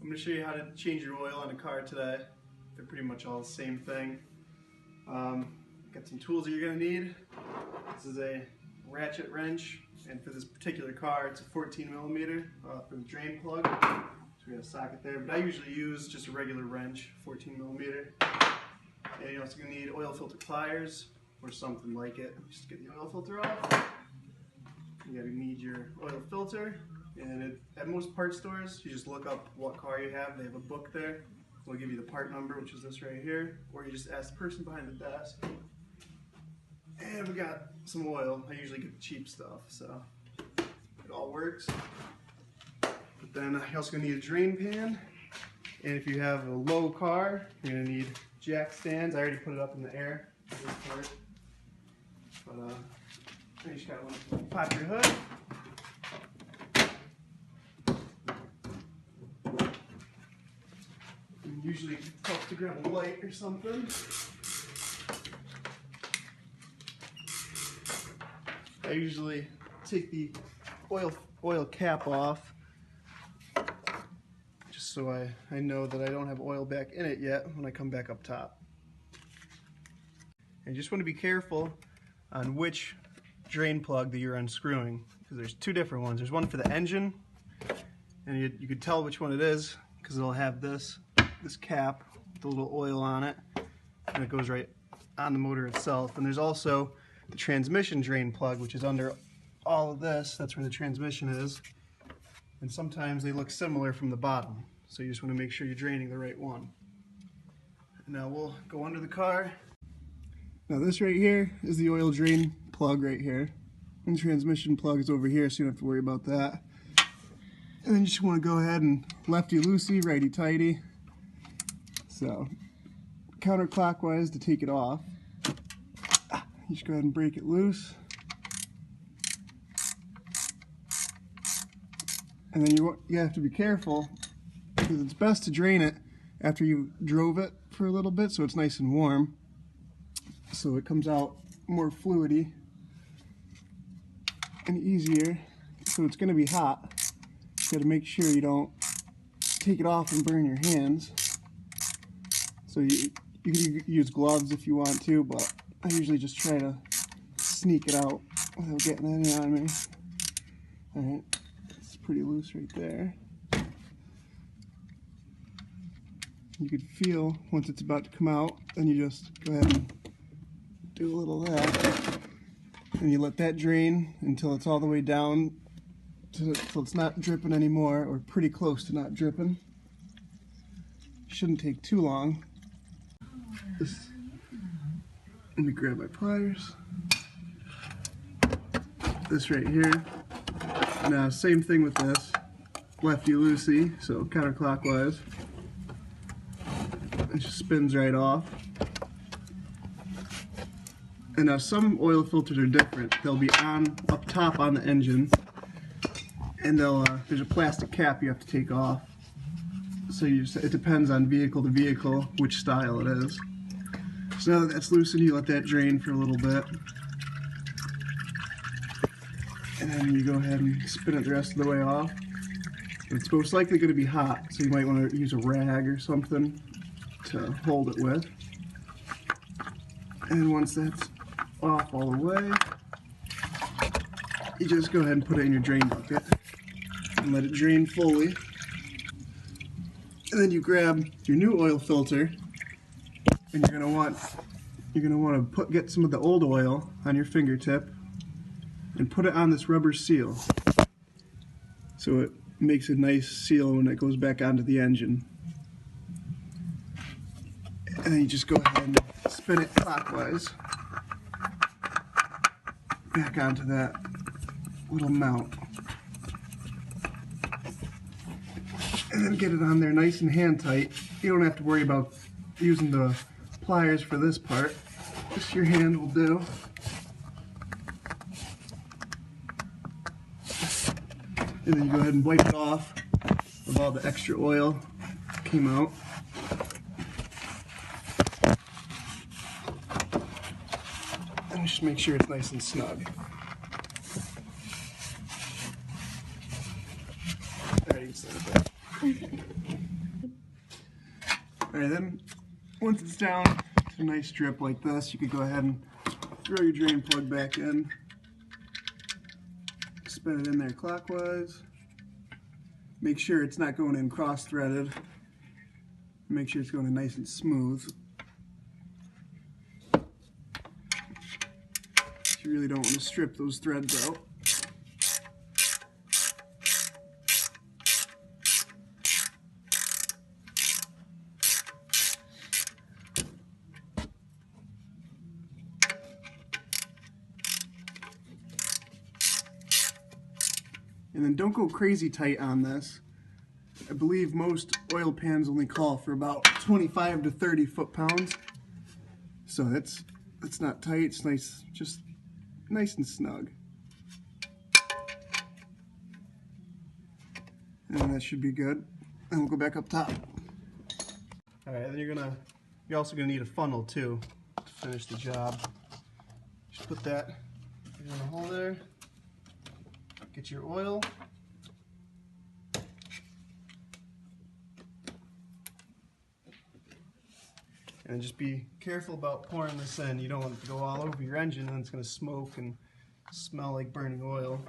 I'm going to show you how to change your oil on a car today. They're pretty much all the same thing. Got some tools that you're going to need. This is a ratchet wrench, and for this particular car it's a 14mm for the drain plug. So we got a socket there, but I usually use just a regular wrench, 14mm. And you're also going to need oil filter pliers or something like it, just to get the oil filter off. You're going to need your oil filter, and at most parts stores you just look up what car you have. They have a book there. They'll give you the part number, which is this right here, or you just ask the person behind the desk. And we got some oil. I usually get the cheap stuff, so it all works. But then you're also going to need a drain pan, and if you have a low car, you're going to need jack stands. I already put it up in the air for this part. But you just got to pop your hood. And usually it helps to grab a light or something. I usually take the oil cap off just so I know that I don't have oil back in it yet when I come back up top. And you just want to be careful on which drain plug that you're unscrewing, because there's two different ones. There's one for the engine, and you can tell which one it is because it'll have this cap with a little oil on it, and it goes right on the motor itself. And there's also the transmission drain plug, which is under all of this. That's where the transmission is, and sometimes they look similar from the bottom, so you just want to make sure you're draining the right one. Now we'll go under the car. Now this right here is the oil drain plug right here, and the transmission plug is over here, so you don't have to worry about that. And then you just want to go ahead and lefty-loosey, righty-tighty. So counterclockwise to take it off. You just go ahead and break it loose. And then you have to be careful, because it's best to drain it after you drove it for a little bit so it's nice and warm, so it comes out more fluidy and easier. So it's going to be hot. You got to make sure you don't take it off and burn your hands. So you can use gloves if you want to, but I usually just try to sneak it out without getting any on me. Alright, it's pretty loose right there. You can feel once it's about to come out, then you just go ahead and do a little of that. And you let that drain until it's all the way down, so it's not dripping anymore, or pretty close to not dripping. Shouldn't take too long. Let me grab my pliers. This right here. Now, same thing with this. Lefty-loosey, so counterclockwise. It just spins right off. And now some oil filters are different. They'll be up top on the engine, and there's a plastic cap you have to take off. So it depends on vehicle to vehicle which style it is. So now that that's loosened, you let that drain for a little bit. And then you go ahead and spin it the rest of the way off. It's most likely going to be hot, so you might want to use a rag or something to hold it with. And once that's off all the way, you just go ahead and put it in your drain bucket and let it drain fully. And then you grab your new oil filter, and you're gonna want to get some of the old oil on your fingertip and put it on this rubber seal, so it makes a nice seal when it goes back onto the engine. And then you just go ahead and spin it clockwise back onto that little mount, and then get it on there nice and hand tight. You don't have to worry about using the pliers for this part, just your hand will do. And then you go ahead and wipe it off of all the extra oil that came out. And just make sure it's nice and snug. Alright, you can set it back. Okay. Alright, then once it's down to a nice drip like this, you could go ahead and throw your drain plug back in. Spin it in there clockwise. Make sure it's not going in cross-threaded. Make sure it's going in nice and smooth. You really don't want to strip those threads out. And then don't go crazy tight on this. I believe most oil pans only call for about 25 to 30 foot-pounds. So that's not tight, it's nice, just nice and snug. And that should be good. And we'll go back up top. Alright, then you're also gonna need a funnel too to finish the job. Just put that in the hole there. Get your oil. And just be careful about pouring this in. You don't want it to go all over your engine and it's going to smoke and smell like burning oil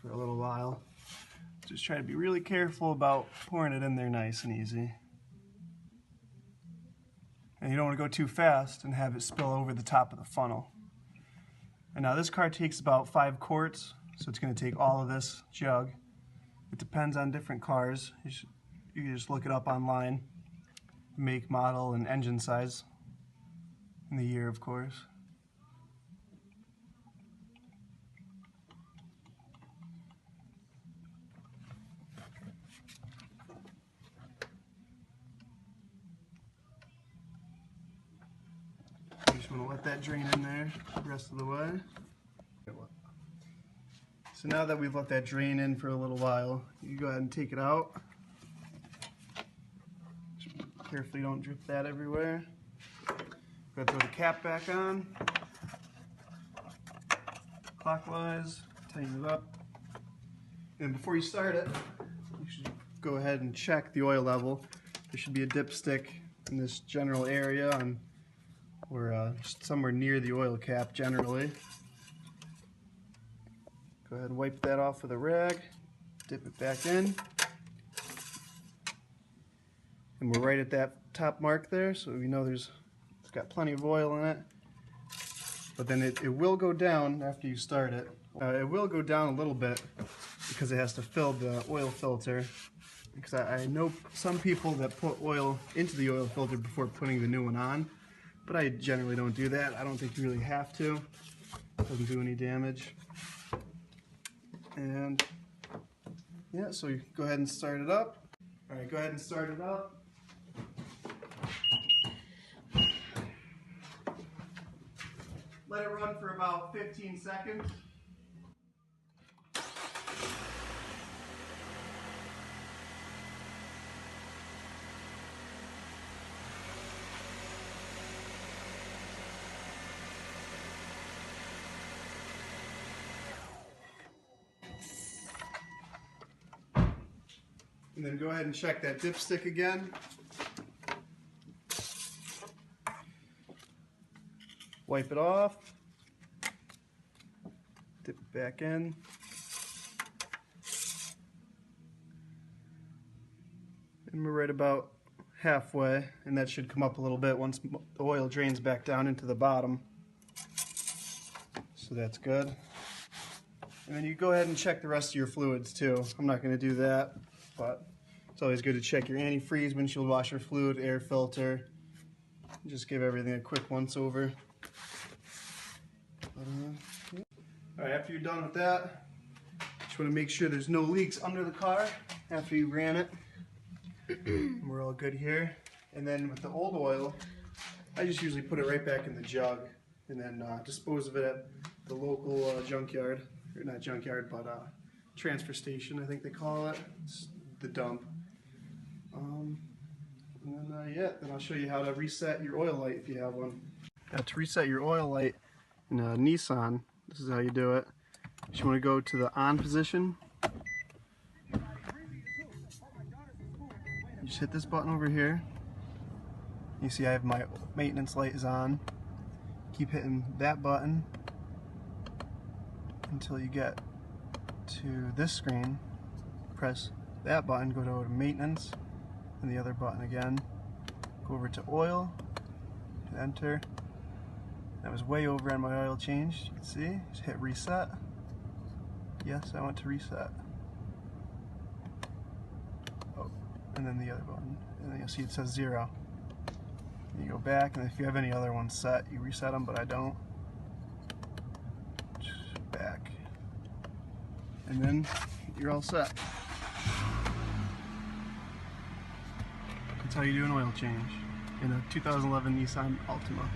for a little while. Just try to be really careful about pouring it in there nice and easy. And you don't want to go too fast and have it spill over the top of the funnel. And now this car takes about 5 quarts. So it's going to take all of this jug. It depends on different cars. You can just look it up online. Make, model, and engine size. And the year, of course. You just want to let that drain in there the rest of the way. So now that we've let that drain in for a little while, you go ahead and take it out. Just carefully don't drip that everywhere. Go ahead and throw the cap back on. Clockwise, tighten it up. And before you start it, you should go ahead and check the oil level. There should be a dipstick in this general area or somewhere near the oil cap generally. Go ahead and wipe that off with a rag, dip it back in. And we're right at that top mark there, so we know it's got plenty of oil in it. But then it will go down after you start it. It will go down a little bit because it has to fill the oil filter. Because I know some people that put oil into the oil filter before putting the new one on, but I generally don't do that. I don't think you really have to. It doesn't do any damage. And yeah, so you go ahead and start it up. All right, go ahead and start it up. Let it run for about 15 seconds. And then go ahead and check that dipstick again. Wipe it off. Dip it back in. And we're right about halfway, and that should come up a little bit once the oil drains back down into the bottom. So that's good. And then you go ahead and check the rest of your fluids too. I'm not going to do that, but it's always good to check your antifreeze, windshield washer fluid, air filter. Just give everything a quick once over. Alright, after you're done with that, just want to make sure there's no leaks under the car after you ran it. We're all good here. And then with the old oil, I just usually put it right back in the jug and then dispose of it at the local junkyard. Or not junkyard, but transfer station, I think they call it. It's the dump. And then then I'll show you how to reset your oil light if you have one. To reset your oil light in a Nissan, this is how you do it. You want to go to the on position. You just hit this button over here. You see I have my maintenance light is on. Keep hitting that button until you get to this screen. Press that button, go to maintenance, and the other button again. Go over to oil, hit enter. That was way over on my oil change. You can see, just hit reset. Yes, I want to reset. Oh, and then the other button. And then you'll see it says 0. And you go back, and if you have any other ones set, you reset them, but I don't. Just back. And then you're all set. That's how you do an oil change in a 2011 Nissan Altima.